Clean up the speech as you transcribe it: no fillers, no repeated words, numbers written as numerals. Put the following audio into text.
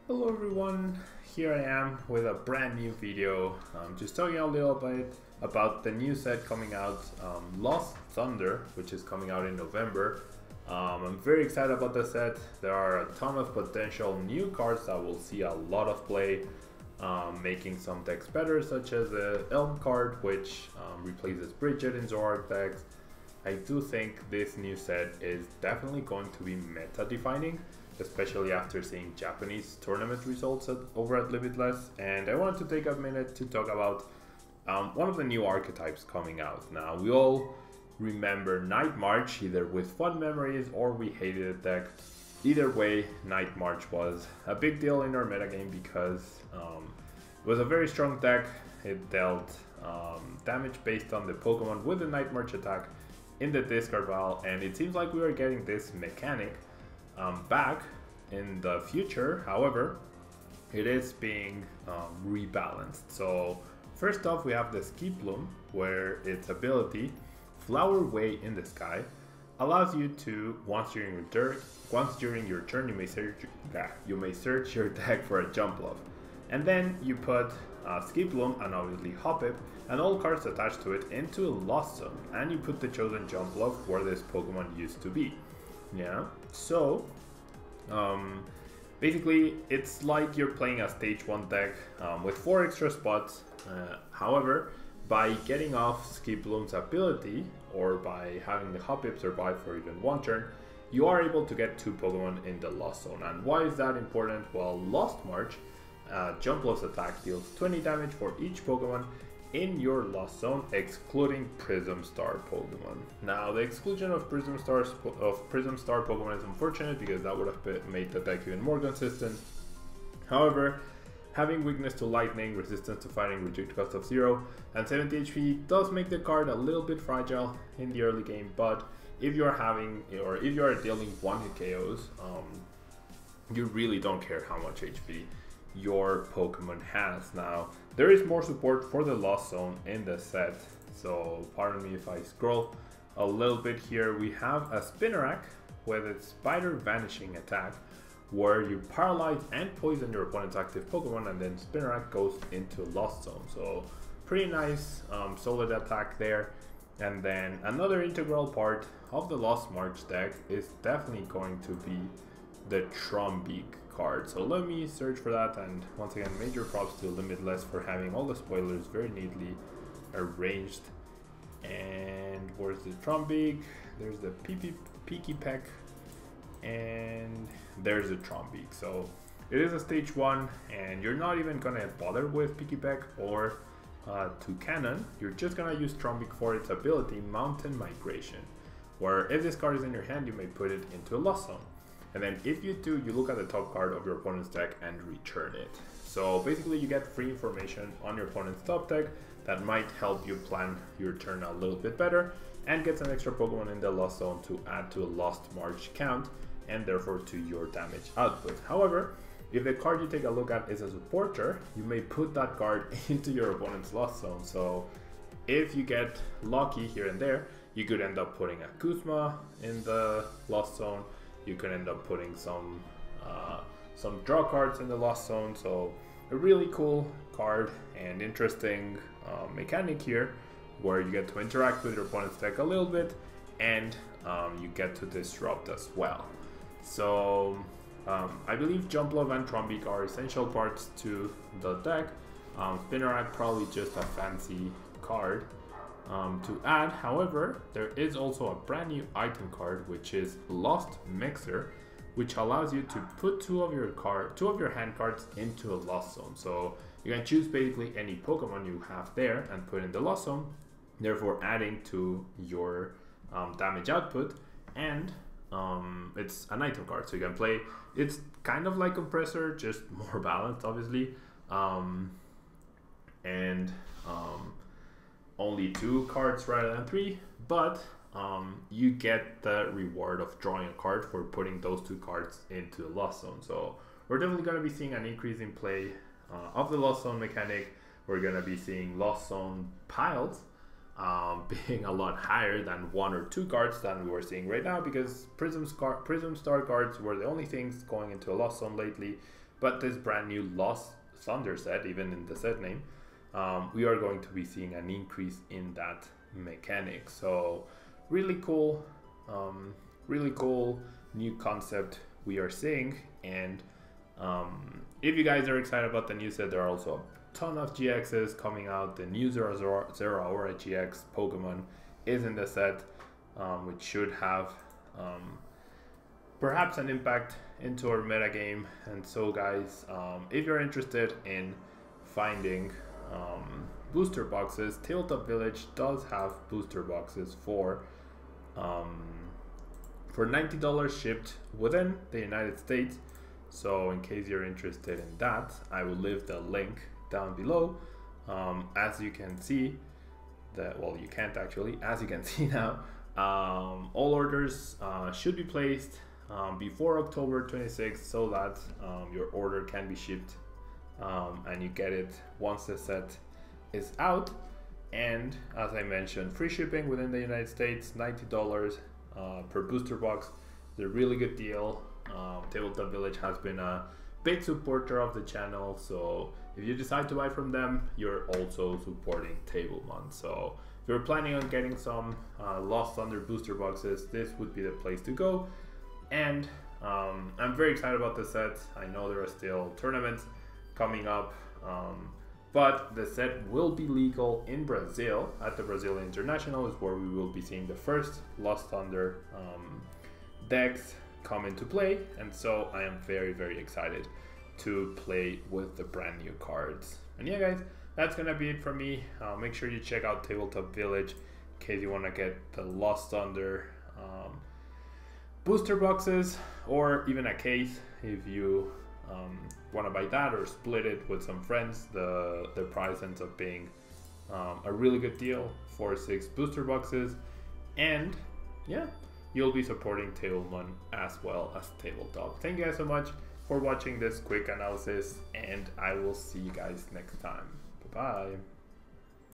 Hello everyone, here I am with a brand new video. Just talking a little bit about the new set coming out, Lost Thunder, which is coming out in November. I'm very excited about the set. There are a ton of potential new cards that will see a lot of play, making some decks better, such as the Elm card, which replaces Bridget in Zoroark decks. I do think this new set is definitely going to be meta defining, especially after seeing Japanese tournament results over at Limitless. And I wanted to take a minute to talk about one of the new archetypes coming out. Now, we all remember Night March, either with fun memories or we hated the deck. Either way, Night March was a big deal in our metagame because it was a very strong deck. It dealt damage based on the Pokemon with the Night March attack in the discard pile, and it seems like we are getting this mechanic back in the future. However, it is being rebalanced. So first off, we have the Ski Plume, where its ability, Flower Way in the Sky, allows you to, once during your turn, you may search your deck for a Jump Bluff, and then you put Ski Plume and obviously Hoppip and all cards attached to it into a Lost Zone, and you put the chosen Jump Bluff where this Pokemon used to be. Yeah, so basically it's like you're playing a stage 1 deck with 4 extra spots. However, by getting off Ski Plume's ability, or by having the Hoppip survive for even one turn, you are able to get 2 Pokemon in the Lost Zone. And why is that important? Well, Lost March, Jump Bluff's attack deals 20 damage for each Pokemon in your Lost Zone, excluding Prism Star Pokemon. Now, the exclusion of Prism Star Pokemon is unfortunate because that would have made the deck even more consistent. However, having weakness to lightning, resistance to fighting, reject cost of 0, and 70 HP does make the card a little bit fragile in the early game. But if you are dealing one-hit KOs, you really don't care how much HP your Pokemon has. Now, there is more support for the Lost Zone in the set, so pardon me if I scroll a little bit here. We have a Spinarak with its Spider Vanishing attack, where you paralyze and poison your opponent's active Pokemon, and then Spinarak goes into Lost Zone. So pretty nice, solid attack there. And then another integral part of the Lost March deck is definitely going to be the Trombeak card. So let me search for that, and once again, major props to Limitless for having all the spoilers very neatly arranged. And where's the Trombeak? There's the Peaky Peck, and there's the Trombeak. So it is a stage 1, and you're not even gonna bother with Peaky Peck or Toucannon. You're just gonna use Trombeak for its ability, Mountain Migration, where if this card is in your hand, you may put it into a Lost Zone. And then if you do, you look at the top card of your opponent's deck and return it. So basically you get free information on your opponent's top deck that might help you plan your turn a little bit better, and get some extra Pokemon in the Lost Zone to add to a Lost March count, and therefore to your damage output. However, if the card you take a look at is a supporter, you may put that card into your opponent's Lost Zone. So if you get lucky here and there, you could end up putting a Kuzma in the Lost Zone. You could end up putting some draw cards in the Lost Zone. So a really cool card and interesting mechanic here, where you get to interact with your opponent's deck a little bit, and you get to disrupt as well. So I believe Jump Bluff and Trombeak are essential parts to the deck. Spinarak probably just a fancy card to add. However, there is also a brand new item card, which is Lost Mixer, which allows you to put two of your hand cards into a Lost Zone. So you can choose basically any Pokemon you have there and put in the Lost Zone, therefore adding to your damage output. And it's an item card, so you can play. It's kind of like Compressor, just more balanced, obviously, and only 2 cards rather than 3, but you get the reward of drawing a card for putting those 2 cards into the Lost Zone. So we're definitely going to be seeing an increase in play of the Lost Zone mechanic. We're going to be seeing Lost Zone piles being a lot higher than 1 or 2 cards than we were seeing right now, because Prism Star cards were the only things going into a Lost Zone lately. But this brand new Lost Thunder set, even in the set name, we are going to be seeing an increase in that mechanic. So really cool new concept we are seeing. And if you guys are excited about the new set, there are also a ton of GXs coming out. The new Zero Aura GX Pokemon is in the set, which should have perhaps an impact into our metagame. And so guys, if you're interested in finding booster boxes, Tabletop Village does have booster boxes for $90 shipped within the United States. So in case you're interested in that, I will leave the link down below. As you can see, well, you can't actually, as you can see now, all orders should be placed before October 26th, so that your order can be shipped and you get it once the set is out. And as I mentioned, free shipping within the United States, $90 per booster box. It's a really good deal. Tabletop Village has been a big supporter of the channel, so if you decide to buy from them, you're also supporting Tablemon. So if you're planning on getting some Lost Thunder booster boxes, this would be the place to go. And I'm very excited about the set. I know there are still tournaments coming up, but the set will be legal in Brazil at the Brazilian International, is where we will be seeing the first Lost Thunder decks come into play. And so I am very, very excited to play with the brand new cards. And yeah guys, that's gonna be it from me. Make sure you check out Tabletop Village in case you want to get the Lost Thunder booster boxes, or even a case if you want to buy that, or split it with some friends. The price ends up being a really good deal for 6 booster boxes. And yeah, you'll be supporting Tablemon as well as Tabletop. Thank you guys so much for watching this quick analysis, and I will see you guys next time. Bye bye.